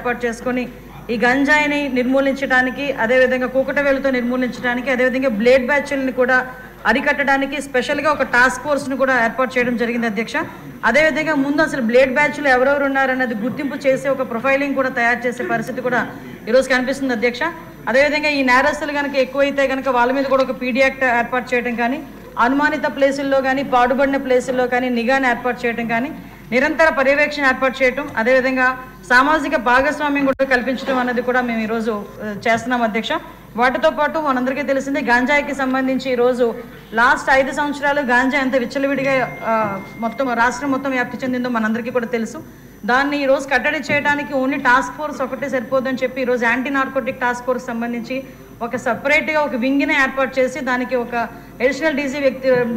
ఏర్పాటు చేసుకొని ఈ గంజాయిని నిర్మూలించడానికి, అదేవిధంగా కూకటవేలుతో నిర్మూలించడానికి, అదేవిధంగా బ్లేడ్ బ్యాచ్లని కూడా అరికట్టడానికి స్పెషల్గా ఒక టాస్క్ ఫోర్స్ను కూడా ఏర్పాటు చేయడం జరిగింది అధ్యక్ష. అదేవిధంగా ముందు అసలు బ్లేడ్ బ్యాచ్లు ఎవరెవరు ఉన్నారన్నది గుర్తింపు చేసి ఒక ప్రొఫైలింగ్ కూడా తయారు చేసే పరిస్థితి కూడా ఈరోజు కనిపిస్తుంది అధ్యక్ష. అదేవిధంగా ఈ నేరస్తులు కనుక ఎక్కువైతే కనుక వాళ్ళ మీద కూడా ఒక పీడీ యాక్ట్ ఏర్పాటు చేయడం కానీ, అనుమానిత ప్లేసుల్లో కానీ, పాడుబడిన ప్లేసుల్లో కానీ నిఘాను ఏర్పాటు చేయడం కానీ, నిరంతర పర్యవేక్షణ ఏర్పాటు చేయటం, అదేవిధంగా సామాజిక భాగస్వామ్యం కూడా కల్పించడం అన్నది కూడా మేము ఈరోజు చేస్తున్నాం అధ్యక్ష. వాటితో పాటు మనందరికీ తెలిసిందే గాంజాయికి సంబంధించి ఈరోజు లాస్ట్ 5 సంవత్సరాలు గాంజా ఎంత విచ్చలవిడిగా మొత్తం రాష్ట్రం మొత్తం వ్యాప్తి చెందిందో మనందరికీ కూడా తెలుసు. దాన్ని ఈరోజు కట్టడి చేయడానికి ఓన్లీ టాస్క్ ఫోర్స్ ఒకటే సరిపోదని చెప్పి ఈరోజు యాంటీ నార్కోటిక్ టాస్క్ ఫోర్స్ సంబంధించి ఒక సపరేట్గా ఒక వింగ్ని ఏర్పాటు చేసి దానికి ఒక అడిషనల్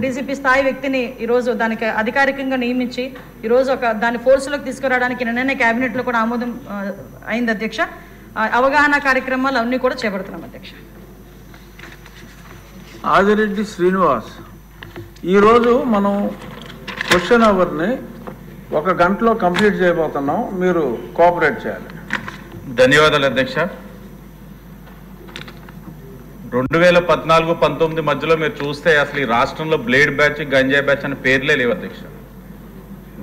డీజీపీ స్థాయి వ్యక్తిని ఈరోజు దానికి అధికారికంగా నియమించి ఈరోజు దాని ఫోర్స్లోకి తీసుకురావడానికి నిన్ననే క్యాబినెట్లో కూడా ఆమోదం అయింది అధ్యక్ష. అవగాహన కార్యక్రమాలు అన్నీ కూడా చేపడుతున్నాం అధ్యక్ష. ఆదిరెడ్డి శ్రీనివాస్, ఈరోజు మనం క్వశ్చన్ అవర్ని 1 గంటలో కంప్లీట్ చేయబోతున్నాం, మీరు కోఆపరేట్ చేయాలి. ధన్యవాదాలు అధ్యక్ష. 2014-19 మధ్యలో మీరు చూస్తే అసలు ఈ రాష్ట్రంలో బ్లేడ్ బ్యాచ్, గంజాయి బ్యాచ్ అనే పేర్లే లేవు అధ్యక్ష.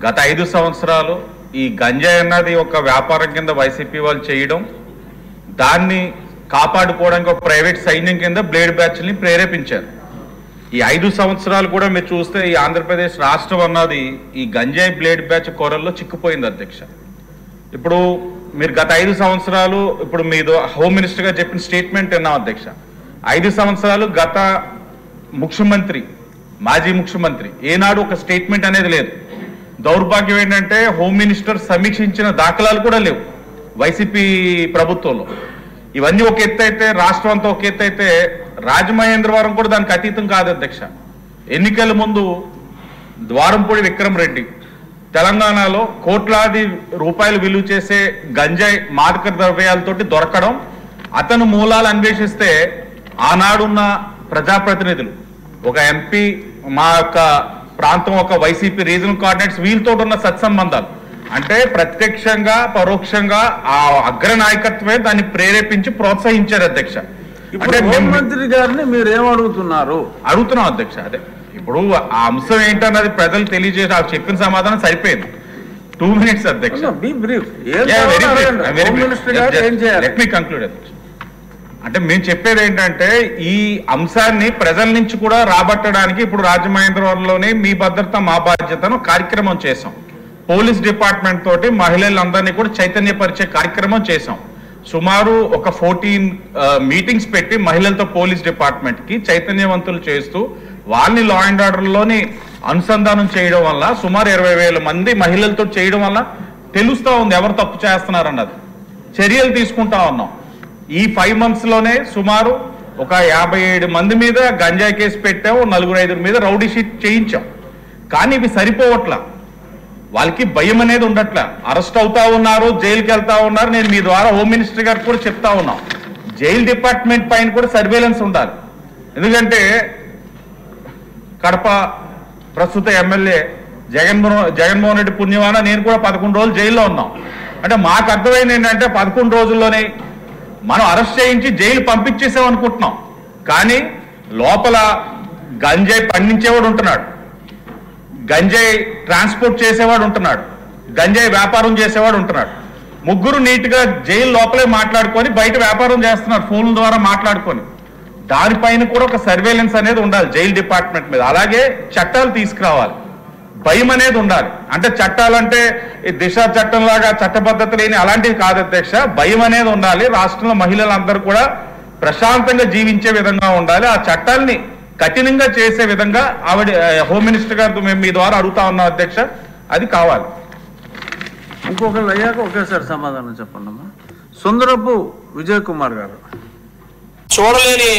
గత 5 సంవత్సరాలు ఈ గంజాయి అన్నది ఒక వ్యాపారం కింద వైసీపీ వాళ్ళు చేయడం, దాన్ని కాపాడుకోవడానికి ఒక ప్రైవేట్ సైన్యం కింద బ్లేడ్ బ్యాచ్ని ప్రేరేపించారు. ఈ 5 సంవత్సరాలు కూడా మీరు చూస్తే ఈ ఆంధ్రప్రదేశ్ రాష్ట్రం అన్నది ఈ గంజాయి బ్లేడ్ బ్యాచ్ కొరల్లో చిక్కుపోయింది అధ్యక్ష. ఇప్పుడు మీరు గత 5 సంవత్సరాలు ఇప్పుడు మీరు హోమ్ మినిస్టర్గా చెప్పిన స్టేట్మెంట్ విన్నాం అధ్యక్ష. 5 సంవత్సరాలు గత ముఖ్యమంత్రి, మాజీ ముఖ్యమంత్రి ఏనాడు ఒక స్టేట్మెంట్ అనేది లేదు. దౌర్భాగ్యం ఏంటంటే హోమ్ మినిస్టర్ సమీక్షించిన దాఖలాలు కూడా లేవు వైసీపీ ప్రభుత్వంలో. ఇవన్నీ ఒక ఎత్తు అయితే, రాష్ట్రం అంతా ఒక ఎత్తు అయితే, రాజమహేంద్రవరం కూడా దానికి అతీతం కాదు అధ్యక్ష. ఎన్నికల ముందు ద్వారంపూడి విక్రమ్ రెడ్డి తెలంగాణలో కోట్లాది రూపాయలు విలువ చేసే గంజాయి మాదక ద్రవ్యాలతోటి దొరకడం, అతను మూలాలు అన్వేషిస్తే ఆనాడున్న ప్రజాప్రతినిధులు, ఒక ఎంపీ, మా యొక్క ప్రాంతం ఒక వైసీపీ రీజనల్ కోఆర్డినేటర్స్ వీళ్ళతో ఉన్న సత్సంబంధాలు అంటే ప్రత్యక్షంగా పరోక్షంగా ఆ అగ్ర నాయకత్వమే దాన్ని ప్రేరేపించి ప్రోత్సహించారు అధ్యక్ష. అంటే హోంమంత్రి గారిని మీరు ఏమడుగుతున్నారు? అడుగుతున్నాం అధ్యక్ష. అదే ఇప్పుడు ఆ అంశం ఏంటన్నది ప్రజలు తెలియజేసి ఆ చెప్పిన సమాధానం సరిపోయింది. 2 minutes అధ్యక్ష. లెట్ మీ కంక్లూడ్ అధ్యక్ష. అంటే మేము చెప్పేది ఏంటంటే ఈ అంశాన్ని ప్రజల నుంచి కూడా రాబట్టడానికి ఇప్పుడు రాజమహేంద్రవరంలోనే మీ భద్రత మా బాధ్యతను కార్యక్రమం చేసాం. పోలీస్ డిపార్ట్మెంట్ తోటి మహిళలందరినీ కూడా చైతన్యపరిచే కార్యక్రమం చేసాం. సుమారు ఒక 14 మీటింగ్స్ పెట్టి మహిళలతో పోలీస్ డిపార్ట్మెంట్కి చైతన్యవంతులు చేస్తూ వాళ్ళని లా అండ్ ఆర్డర్లోని అనుసంధానం చేయడం వల్ల సుమారు 20,000 మంది మహిళలతో చేయడం వల్ల తెలుస్తూ ఉంది ఎవరు తప్పు చేస్తున్నారన్నది. చర్యలు తీసుకుంటా ఉన్నాం. ఈ 5 monthsలోనే సుమారు ఒక 57 మంది మీద గంజాయి కేసు పెట్టాము, 4-5 మీద రౌడీ షీట్ చేయించాం. కానీ ఇవి సరిపోవట్లా, వాళ్ళకి భయం అనేది ఉండట్లా. అరెస్ట్ అవుతా ఉన్నారు, జైలుకి వెళ్తా ఉన్నారు. నేను మీ ద్వారా హోమ్ మినిస్టర్ గారికి కూడా చెప్తా ఉన్నాం, జైలు డిపార్ట్మెంట్ పైన కూడా సర్వేలెన్స్ ఉండాలి. ఎందుకంటే కడప ప్రస్తుత ఎమ్మెల్యే జగన్మోహన్ రెడ్డి పుణ్యమాన నేను కూడా 11 రోజులు జైల్లో ఉన్నాం. అంటే మాకు అర్థమైంది ఏంటంటే 11 రోజుల్లోనే మనం అరెస్ట్ చేయించి జైలు పంపించేసాం అనుకుంటున్నాం. కానీ లోపల గంజాయి పండించేవాడు ఉంటున్నాడు, గంజాయి ట్రాన్స్పోర్ట్ చేసేవాడు ఉంటున్నాడు, గంజాయి వ్యాపారం చేసేవాడు ఉంటున్నాడు. ముగ్గురు నీట్గా జైలు లోపలే మాట్లాడుకొని బయట వ్యాపారం చేస్తున్నారు ఫోన్ల ద్వారా మాట్లాడుకొని. దానిపైన కూడా ఒక సర్వేలెన్స్ అనేది ఉండాలి జైలు డిపార్ట్మెంట్ మీద. అలాగే చట్టాలు తీసుకురావాలి, భయం అనేది ఉండాలి. అంటే చట్టాలంటే దిశ చట్టం లాగా చట్టబద్ధత లేని అలాంటివి కాదు అధ్యక్ష. భయం అనేది ఉండాలి. రాష్ట్రంలో మహిళలందరూ కూడా ప్రశాంతంగా జీవించే విధంగా ఉండాలి. ఆ చట్టాలని కఠినంగా చేసే విధంగా ఆవిడ హోమ్ మినిస్టర్ గారితో మేము మీ ద్వారా అడుగుతా ఉన్నాం అధ్యక్ష, అది కావాలి. ఇంకొకళ్ళు అయ్యాక ఒకేసారి సమాధానం చెప్పండి అమ్మా. సుందరపు విజయ్ కుమార్ గారు. చూడలేని